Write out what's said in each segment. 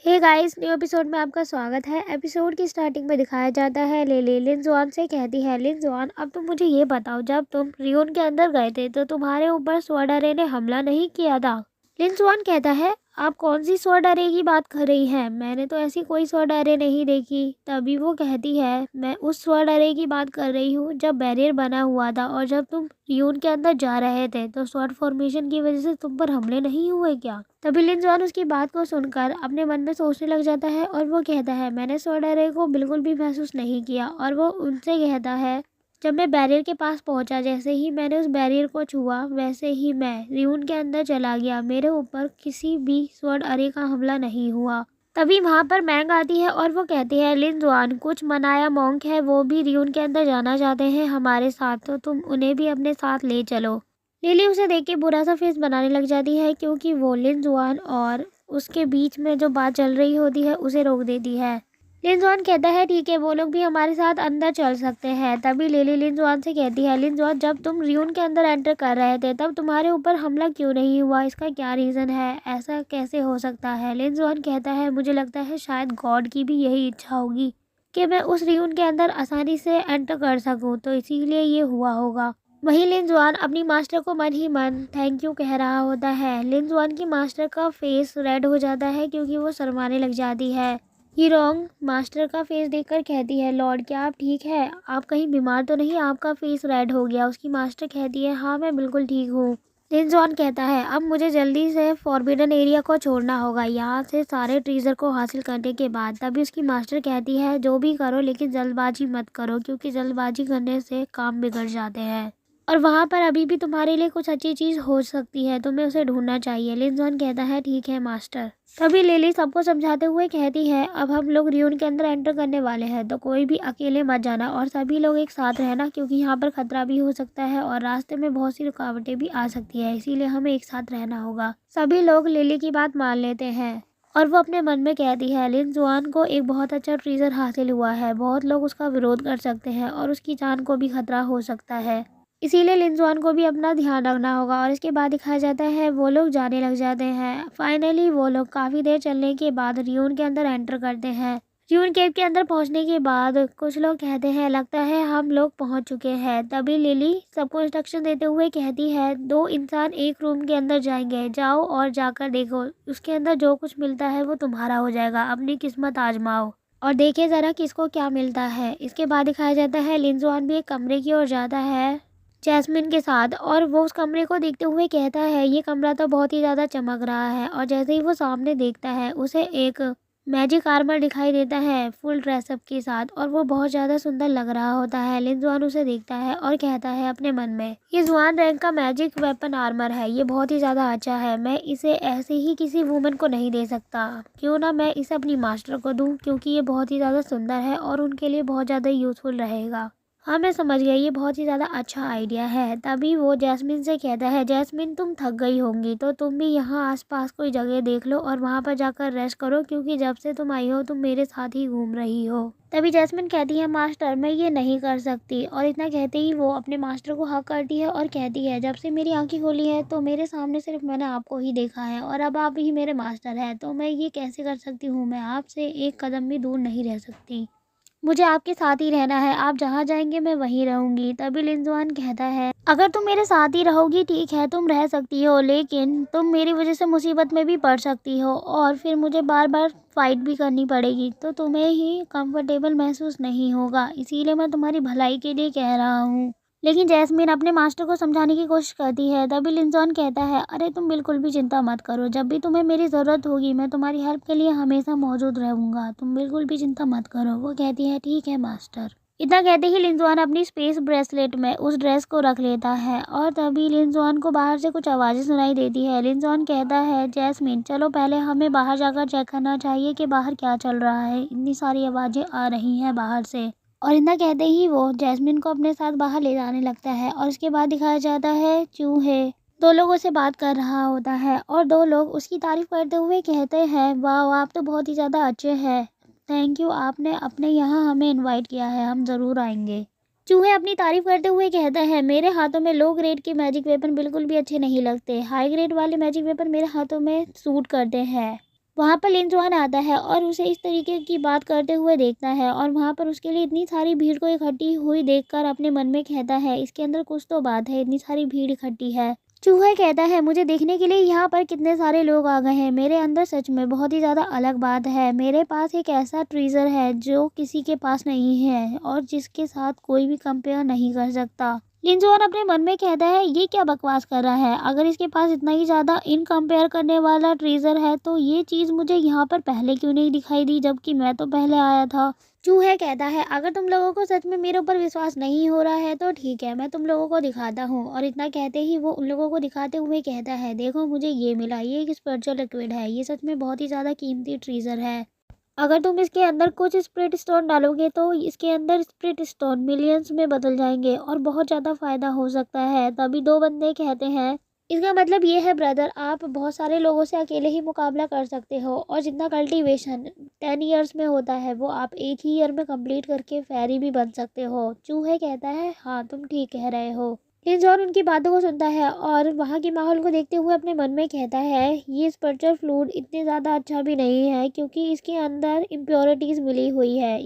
Hey guys, new episode में आपका स्वागत है। एपिसोड की स्टार्टिंग में दिखाया जाता है लिली लिनजुआन से कहती है, लिनजुआन अब तुम मुझे ये बताओ, जब तुम रियून के अंदर गए थे तो तुम्हारे ऊपर स्वॉर्ड ने हमला नहीं किया था। लिनजुआन कहता है, आप कौन सी स्वॉर्ड की बात कर रही हैं? मैंने तो ऐसी कोई स्वॉर्ड नहीं देखी। तभी वो कहती है, मैं उस स्वॉर्ड की बात कर रही हूँ जब बैरियर बना हुआ था और जब तुम रियून के अंदर जा रहे थे तो स्वॉर्ड फॉर्मेशन की वजह से तुम पर हमले नहीं हुए क्या? तभी लिनजुआन उसकी बात को सुनकर अपने मन में सोचने लग जाता है और वो कहता है, मैंने स्वॉर्ड को बिल्कुल भी महसूस नहीं किया। और वो उनसे कहता है, जब मैं बैरियर के पास पहुंचा, जैसे ही मैंने उस बैरियर को छुआ वैसे ही मैं रियून के अंदर चला गया। मेरे ऊपर किसी भी स्वॉर्ड का हमला नहीं हुआ। तभी वहां पर मैंग आती है और वो कहती है, लिनजुआन कुछ मनाया मॉन्क है, वो भी रियून के अंदर जाना चाहते हैं हमारे साथ, तो तुम उन्हें भी अपने साथ ले चलो। लिली उसे देख के बुरा सा फेस बनाने लग जाती है क्योंकि वो लिनजुआन और उसके बीच में जो बात चल रही होती है उसे रोक देती है। लिनजुआन कहता है, ठीक है, वो लोग भी हमारे साथ अंदर चल सकते हैं। तभी लिली लिनजुआन से कहती है, लिनजुआन जब तुम रियून के अंदर एंटर कर रहे थे तब तुम्हारे ऊपर हमला क्यों नहीं हुआ? इसका क्या रीज़न है? ऐसा कैसे हो सकता है? लिनजुआन कहता है, मुझे लगता है शायद गॉड की भी यही इच्छा होगी कि मैं उस रियून के अंदर आसानी से एंटर कर सकूं, तो इसीलिए ये हुआ होगा। वहीं लिनजुआन अपनी मास्टर को मन ही मन थैंक यू कह रहा होता है। लिनजुआन की मास्टर का फेस रेड हो जाता है क्योंकि वो शर्माने लग जाती है। हीरोंग मास्टर का फेस देखकर कहती है, लॉर्ड क्या आप ठीक है? आप कहीं बीमार तो नहीं? आपका फेस रेड हो गया। उसकी मास्टर कहती है, हाँ मैं बिल्कुल ठीक हूँ। लिनजुआन कहता है, अब मुझे जल्दी से फॉरबिडन एरिया को छोड़ना होगा, यहाँ से सारे ट्रीजर को हासिल करने के बाद। तभी उसकी मास्टर कहती है, जो भी करो लेकिन जल्दबाजी मत करो क्योंकि जल्दबाजी करने से काम बिगड़ जाते हैं और वहाँ पर अभी भी तुम्हारे लिए कुछ अच्छी चीज़ हो सकती है, तुम्हें उसे ढूंढना चाहिए। लिनजुआन कहता है, ठीक है मास्टर। तभी लिली सबको समझाते हुए कहती है, अब हम लोग रियून के अंदर एंटर करने वाले हैं तो कोई भी अकेले मत जाना और सभी लोग एक साथ रहना क्योंकि यहाँ पर खतरा भी हो सकता है और रास्ते में बहुत सी रुकावटें भी आ सकती है, इसीलिए हमें एक साथ रहना होगा। सभी लोग लिली की बात मान लेते हैं और वो अपने मन में कहती है, लिनजुआन को एक बहुत अच्छा ट्रीजर हासिल हुआ है, बहुत लोग उसका विरोध कर सकते हैं और उसकी जान को भी खतरा हो सकता है, इसीलिए लिनजुआन को भी अपना ध्यान रखना होगा। और इसके बाद दिखाया जाता है वो लोग जाने लग जाते हैं। फाइनली वो लोग काफ़ी देर चलने के बाद रियून के अंदर एंटर करते हैं। रियून केव के अंदर पहुंचने के बाद कुछ लोग कहते हैं, लगता है हम लोग पहुंच चुके हैं। तभी लिली सबको इंस्ट्रक्शन देते हुए कहती है, 2 इंसान एक रूम के अंदर जाएंगे, जाओ और जाकर देखो, उसके अंदर जो कुछ मिलता है वो तुम्हारा हो जाएगा, अपनी किस्मत आजमाओ और देखे ज़रा किसको क्या मिलता है। इसके बाद दिखाया जाता है लिनजुआन भी एक कमरे की ओर जाता है जैस्मिन के साथ और वो उस कमरे को देखते हुए कहता है, ये कमरा तो बहुत ही ज़्यादा चमक रहा है। और जैसे ही वो सामने देखता है उसे एक मैजिक आर्मर दिखाई देता है फुल ड्रेसअप के साथ और वो बहुत ज़्यादा सुंदर लग रहा होता है। लिनजुआन उसे देखता है और कहता है अपने मन में, ये जुआन रैंक का मैजिक वेपन आर्मर है, ये बहुत ही ज़्यादा अच्छा है, मैं इसे ऐसे ही किसी वुमन को नहीं दे सकता, क्यों ना मैं इसे अपनी मास्टर को दूँ क्योंकि ये बहुत ही ज़्यादा सुंदर है और उनके लिए बहुत ज़्यादा यूज़फुल रहेगा। हाँ मैं समझ गया, ये बहुत ही ज़्यादा अच्छा आइडिया है। तभी वो जैस्मिन से कहता है, जैस्मिन तुम थक गई होंगी तो तुम भी यहाँ आसपास कोई जगह देख लो और वहाँ पर जाकर रेस्ट करो क्योंकि जब से तुम आई हो तुम मेरे साथ ही घूम रही हो। तभी जैस्मिन कहती है, मास्टर मैं ये नहीं कर सकती। और इतना कहते ही वो अपने मास्टर को हक करती है और कहती है, जब से मेरी आंखें खोली है तो मेरे सामने सिर्फ मैंने आपको ही देखा है और अब आप ही मेरे मास्टर हैं, तो मैं ये कैसे कर सकती हूँ? मैं आपसे एक कदम भी दूर नहीं रह सकती, मुझे आपके साथ ही रहना है, आप जहाँ जाएंगे मैं वहीं रहूंगी। तभी लिनजुआन कहता है, अगर तुम मेरे साथ ही रहोगी ठीक है, तुम रह सकती हो, लेकिन तुम मेरी वजह से मुसीबत में भी पड़ सकती हो और फिर मुझे बार बार फाइट भी करनी पड़ेगी, तो तुम्हें ही कंफर्टेबल महसूस नहीं होगा, इसीलिए मैं तुम्हारी भलाई के लिए कह रहा हूँ। लेकिन जैस्मिन अपने मास्टर को समझाने की कोशिश करती है। तभी लिनजुआन कहता है, अरे तुम बिल्कुल भी चिंता मत करो, जब भी तुम्हें मेरी ज़रूरत होगी मैं तुम्हारी हेल्प के लिए हमेशा मौजूद रहूँगा, तुम बिल्कुल भी चिंता मत करो। वो कहती है, ठीक है मास्टर। इतना कहते ही लिनजुआन अपनी स्पेस ब्रेसलेट में उस ड्रेस को रख लेता है और तभी लिनजुआन को बाहर से कुछ आवाज़ें सुनाई देती है। लिनजुआन कहता है, जैस्मिन चलो पहले हमें बाहर जाकर चेक करना चाहिए कि बाहर क्या चल रहा है, इतनी सारी आवाज़ें आ रही हैं बाहर से। और इतना कहते ही वो जैस्मिन को अपने साथ बाहर ले जाने लगता है और उसके बाद दिखाया जाता है चूहे 2 लोगों से बात कर रहा होता है और 2 लोग उसकी तारीफ करते हुए कहते हैं, वाह आप तो बहुत ही ज़्यादा अच्छे हैं, थैंक यू, आपने अपने यहाँ हमें इनवाइट किया है, हम ज़रूर आएंगे। चूहे अपनी तारीफ करते हुए कहते हैं, मेरे हाथों में लो ग्रेड के मैजिक वेपन बिल्कुल भी अच्छे नहीं लगते, हाई ग्रेड वाले मैजिक वेपन मेरे हाथों में सूट करते हैं। वहाँ पर लिंजुआन आता है और उसे इस तरीके की बात करते हुए देखता है और वहाँ पर उसके लिए इतनी सारी भीड़ को इकट्ठी हुई देखकर अपने मन में कहता है, इसके अंदर कुछ तो बात है, इतनी सारी भीड़ इकट्ठी है। चूहा कहता है, मुझे देखने के लिए यहाँ पर कितने सारे लोग आ गए हैं, मेरे अंदर सच में बहुत ही ज़्यादा अलग बात है, मेरे पास एक ऐसा ट्रेजर है जो किसी के पास नहीं है और जिसके साथ कोई भी कंपेयर नहीं कर सकता। लिंजुआन अपने मन में कहता है, ये क्या बकवास कर रहा है, अगर इसके पास इतना ही ज़्यादा इन कंपेयर करने वाला ट्रेजर है तो ये चीज़ मुझे यहाँ पर पहले क्यों नहीं दिखाई दी, जबकि मैं तो पहले आया था। चूहे कहता है, अगर तुम लोगों को सच में मेरे ऊपर विश्वास नहीं हो रहा है तो ठीक है, मैं तुम लोगों को दिखाता हूँ। और इतना कहते ही वो उन लोगों को दिखाते हुए कहता है, देखो मुझे ये मिला, ये एक स्पिरिचुअल लिक्विड है, ये सच में बहुत ही ज़्यादा कीमती ट्रेजर है। अगर तुम इसके अंदर कुछ स्प्रिट स्टोन डालोगे तो इसके अंदर स्प्रिट स्टोन मिलियंस में बदल जाएंगे और बहुत ज़्यादा फायदा हो सकता है। तभी दो बंदे कहते हैं, इसका मतलब ये है ब्रदर, आप बहुत सारे लोगों से अकेले ही मुकाबला कर सकते हो और जितना कल्टीवेशन 10 ईयर्स में होता है वो आप एक ही ईयर में कंप्लीट करके फेरी भी बन सकते हो। चूहे कहता है, हाँ तुम ठीक कह रहे हो। लिंजॉन उनकी बातों को सुनता है और वहाँ के माहौल को देखते हुए अपने मन में कहता है, ये स्पिरिचुअल फ्लूइड इतने ज़्यादा अच्छा भी नहीं है क्योंकि इसके अंदर इम्प्योरिटीज़ मिली हुई है।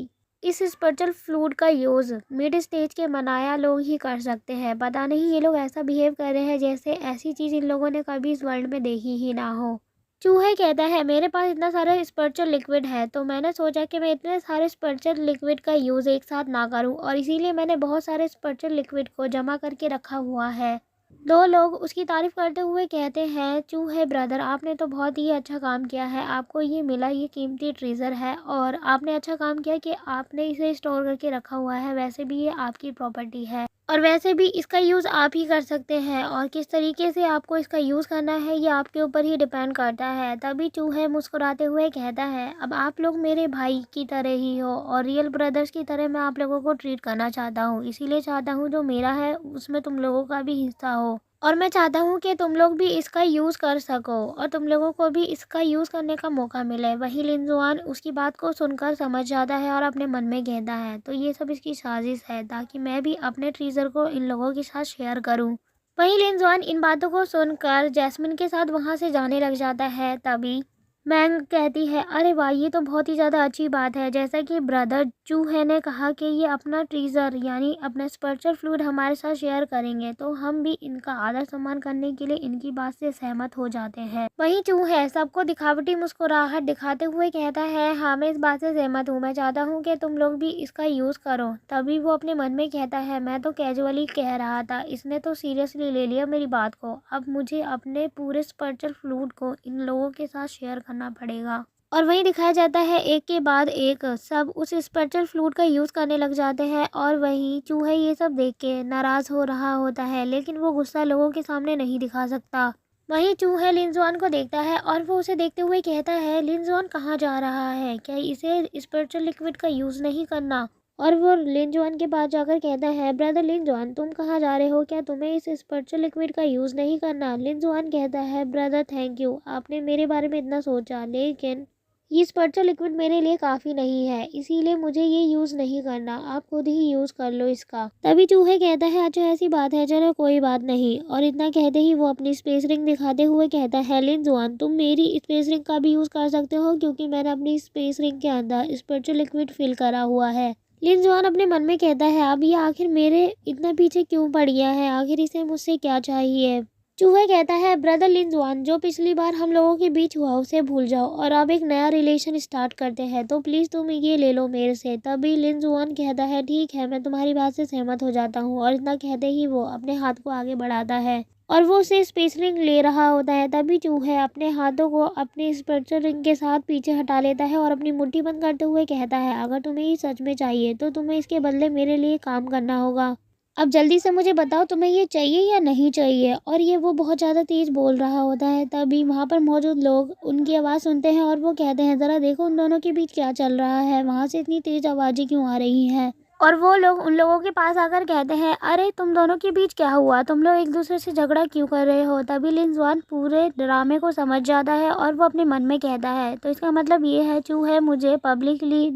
इस स्पिरिचुअल फ्लूइड का यूज़ मिड स्टेज के मनाया लोग ही कर सकते हैं। पता नहीं ये लोग ऐसा बिहेव कर रहे हैं जैसे ऐसी चीज़ इन लोगों ने कभी इस वर्ल्ड में देखी ही ना हो। चूहे कहता है, मेरे पास इतना सारा स्पिरिचुअल लिक्विड है तो मैंने सोचा कि मैं इतने सारे स्पिरिचुअल लिक्विड का यूज़ एक साथ ना करूं और इसीलिए मैंने बहुत सारे स्पिरिचुअल लिक्विड को जमा करके रखा हुआ है। दो लोग उसकी तारीफ करते हुए कहते हैं, चूहे ब्रदर आपने तो बहुत ही अच्छा काम किया है, आपको ये मिला, ये कीमती ट्रेजर है और आपने अच्छा काम किया कि आपने इसे स्टोर करके रखा हुआ है। वैसे भी ये आपकी प्रॉपर्टी है और वैसे भी इसका यूज़ आप ही कर सकते हैं और किस तरीके से आपको इसका यूज़ करना है ये आपके ऊपर ही डिपेंड करता है। तभी चूहे मुस्कुराते हुए कहता है, अब आप लोग मेरे भाई की तरह ही हो और रियल ब्रदर्स की तरह मैं आप लोगों को ट्रीट करना चाहता हूँ, इसीलिए चाहता हूँ जो मेरा है उसमें तुम लोगों का भी हिस्सा हो और मैं चाहता हूँ कि तुम लोग भी इसका यूज़ कर सको और तुम लोगों को भी इसका यूज़ करने का मौका मिले। वही लिंजुआन उसकी बात को सुनकर समझ जाता है और अपने मन में कहता है, तो ये सब इसकी साजिश है ताकि मैं भी अपने ट्रेजर को इन लोगों के साथ शेयर करूँ। वही लिंजुआन इन बातों को सुनकर जैस्मिन के साथ वहाँ से जाने लग जाता है। तभी मैंग कहती है, अरे वाह ये तो बहुत ही ज़्यादा अच्छी बात है, जैसा कि ब्रदर चूहे ने कहा कि ये अपना ट्रेजर यानी अपना स्पिरिचुअल फ्लूइड हमारे साथ शेयर करेंगे तो हम भी इनका आदर सम्मान करने के लिए इनकी बात से सहमत हो जाते हैं। वहीं चूहे सबको दिखावटी मुस्कुराहट दिखाते हुए कहता है, हाँ मैं इस बात से सहमत हूँ, मैं चाहता हूँ कि तुम लोग भी इसका यूज़ करो। तभी वो अपने मन में कहता है, मैं तो कैजुअली कह रहा था, इसने तो सीरियसली ले लिया मेरी बात को, अब मुझे अपने पूरे स्पिरिचुअल फ्लूइड को इन लोगों के साथ शेयर करना पड़ेगा। और वहीं दिखाया जाता है एक के बाद एक सब उस स्पिरिचुअल फ्लूइड का यूज़ करने लग जाते हैं और वहीं चूहे ये सब देख के नाराज़ हो रहा होता है, लेकिन वो गुस्सा लोगों के सामने नहीं दिखा सकता। वहीं चूहे लिंजुआन को देखता है और वो उसे देखते हुए कहता है, लिंजुआन कहाँ जा रहा है, क्या इसे स्पिरिचुअल लिक्विड का यूज़ नहीं करना। और वो लिंजुआन के पास जाकर कहता है, ब्रदर लिंजुआन तुम कहाँ जा रहे हो, क्या तुम्हें इस स्पिरिचुअल लिक्विड का यूज़ नहीं करना। लिंजुआन कहता है, ब्रदर थैंक यू, आपने मेरे बारे में इतना सोचा, लेकिन ये स्पिरिचुअल लिक्विड मेरे लिए काफ़ी नहीं है, इसीलिए मुझे ये यूज़ नहीं करना, आप खुद ही यूज़ कर लो इसका। तभी चूहे कहता है, अच्छा ऐसी बात है, चलो कोई बात नहीं। और इतना कहते ही वो अपनी स्पेस रिंग दिखाते हुए कहता है, लिंजुआन तुम मेरी स्पेस रिंग का भी यूज़ कर सकते हो क्योंकि मैंने अपनी स्पेस रिंग के अंदर स्पिरिचुअल लिक्विड फिल करा हुआ है। लिंजुआन अपने मन में कहता है, अब ये आखिर मेरे इतना पीछे क्यों पड़ गया है, आखिर इसे मुझसे क्या चाहिए। चूहे कहता है, ब्रदर लिंजुआन जो पिछली बार हम लोगों के बीच हुआ उसे भूल जाओ और अब एक नया रिलेशन स्टार्ट करते हैं, तो प्लीज़ तुम ये ले लो मेरे से। तभी लिंजुआन कहता है, ठीक है मैं तुम्हारी बात से सहमत हो जाता हूँ। और इतना कहते ही वो अपने हाथ को आगे बढ़ाता है और वो उसे स्पेस रिंग ले रहा होता है। तभी चूहे अपने हाथों को अपनी स्पिरिचुअल रिंग के साथ पीछे हटा लेता है और अपनी मुट्ठी बंद करते हुए कहता है, अगर तुम्हें ये सच में चाहिए तो तुम्हें इसके बदले मेरे लिए काम करना होगा। अब जल्दी से मुझे बताओ तुम्हें ये चाहिए या नहीं चाहिए। और ये वो बहुत ज़्यादा तेज़ बोल रहा होता है। तभी वहाँ पर मौजूद लोग उनकी आवाज़ सुनते हैं और वो कहते हैं, ज़रा देखो उन दोनों के बीच क्या चल रहा है, वहाँ से इतनी तेज़ आवाज़ें क्यों आ रही हैं। और वो लोग उन लोगों के पास आकर कहते हैं, अरे तुम दोनों के बीच क्या हुआ, तुम लोग एक दूसरे से झगड़ा क्यों कर रहे हो। तभी लिंजुआन पूरे ड्रामे को समझ जाता है और वो अपने मन में कहता है, तो इसका मतलब ये है चूहे मुझे पब्लिकली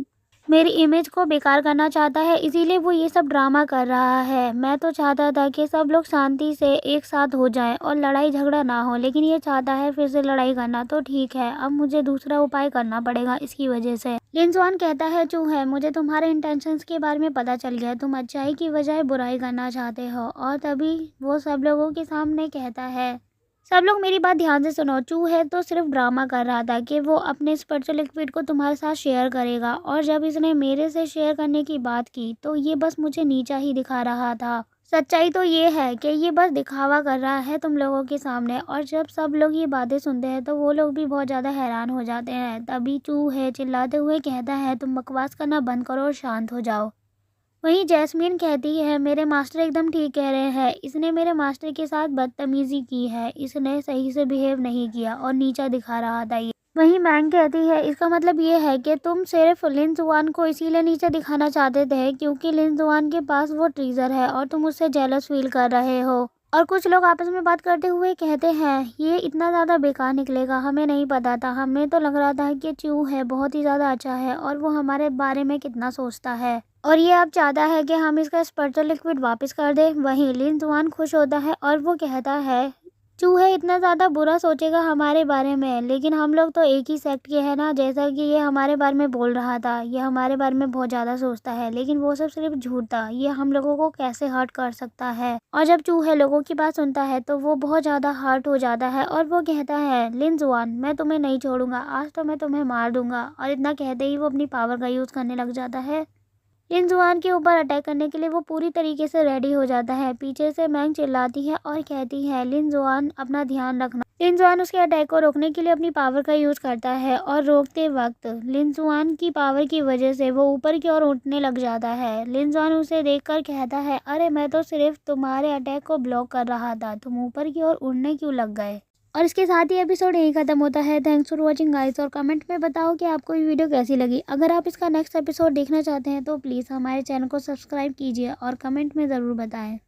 मेरी इमेज को बेकार करना चाहता है, इसीलिए वो ये सब ड्रामा कर रहा है। मैं तो चाहता था कि सब लोग शांति से एक साथ हो जाएं और लड़ाई झगड़ा ना हो, लेकिन ये चाहता है फिर से लड़ाई करना। तो ठीक है, अब मुझे दूसरा उपाय करना पड़ेगा इसकी वजह से। लिन जुआन कहता है, चूहे, मुझे तुम्हारे इंटेंशंस के बारे में पता चल गया। तुम अच्छाई की बजाय बुराई करना चाहते हो। और तभी वो सब लोगों के सामने कहता है, सब लोग मेरी बात ध्यान से सुनो। चूहे तो सिर्फ ड्रामा कर रहा था कि वो अपने स्पिरिचुअल लिक्विड को तुम्हारे साथ शेयर करेगा, और जब इसने मेरे से शेयर करने की बात की तो ये बस मुझे नीचा ही दिखा रहा था। सच्चाई तो ये है कि ये बस दिखावा कर रहा है तुम लोगों के सामने। और जब सब लोग ये बातें सुनते हैं तो वो लोग भी बहुत ज़्यादा हैरान हो जाते हैं। तभी चूहे चिल्लाते हुए कहता है, तुम बकवास करना बंद करो और शांत हो जाओ। वहीं जैस्मीन कहती है, मेरे मास्टर एकदम ठीक कह रहे हैं। इसने मेरे मास्टर के साथ बदतमीजी की है। इसने सही से बिहेव नहीं किया और नीचा दिखा रहा था ये। वहीं मैंग कहती है, इसका मतलब ये है कि तुम सिर्फ लिन जुआन को इसीलिए नीचा दिखाना चाहते थे क्योंकि लिन जुआन के पास वो ट्रीजर है और तुम उससे जेलस फील कर रहे हो। और कुछ लोग आपस में बात करते हुए कहते हैं, ये इतना ज़्यादा बेकार निकलेगा, हमें नहीं पता था। हमें तो लग रहा था कि चू है बहुत ही ज़्यादा अच्छा है और वो हमारे बारे में कितना सोचता है, और ये अब चाहता है कि हम इसका स्पर्शल लिक्विड वापस कर दें। वहीं लिन जुआन खुश होता है और वो कहता है, चूहे इतना ज़्यादा बुरा सोचेगा हमारे बारे में, लेकिन हम लोग तो एक ही सेक्ट के हैं ना। जैसा कि ये हमारे बारे में बोल रहा था, ये हमारे बारे में बहुत ज़्यादा सोचता है, लेकिन वो सब सिर्फ झूठ था। ये हम लोगों को कैसे हर्ट कर सकता है। और जब चूहे लोगों की बात सुनता है तो वो बहुत ज़्यादा हर्ट हो जाता है और वो कहता है, लिन जुआन, मैं तुम्हें नहीं छोड़ूंगा, आज तो मैं तुम्हें मार दूंगा। और इतना कहते ही वो अपनी पावर का यूज़ करने लग जाता है। लिन जुआन के ऊपर अटैक करने के लिए वो पूरी तरीके से रेडी हो जाता है। पीछे से मैंग चिल्लाती है और कहती है, लिन जुआन, अपना ध्यान रखना। लिन जुआन उसके अटैक को रोकने के लिए अपनी पावर का यूज़ करता है और रोकते वक्त लिन जुआन की पावर की वजह से वो ऊपर की ओर उठने लग जाता है। लिन जुआन उसे देखकर कहता है, अरे मैं तो सिर्फ तुम्हारे अटैक को ब्लॉक कर रहा था, तुम ऊपर की ओर उड़ने क्यों लग गए। और इसके साथ ही एपिसोड यही खत्म होता है। थैंक्स फॉर वॉचिंग गाइस, और कमेंट में बताओ कि आपको ये वीडियो कैसी लगी। अगर आप इसका नेक्स्ट एपिसोड देखना चाहते हैं तो प्लीज़ हमारे चैनल को सब्सक्राइब कीजिए और कमेंट में ज़रूर बताएं।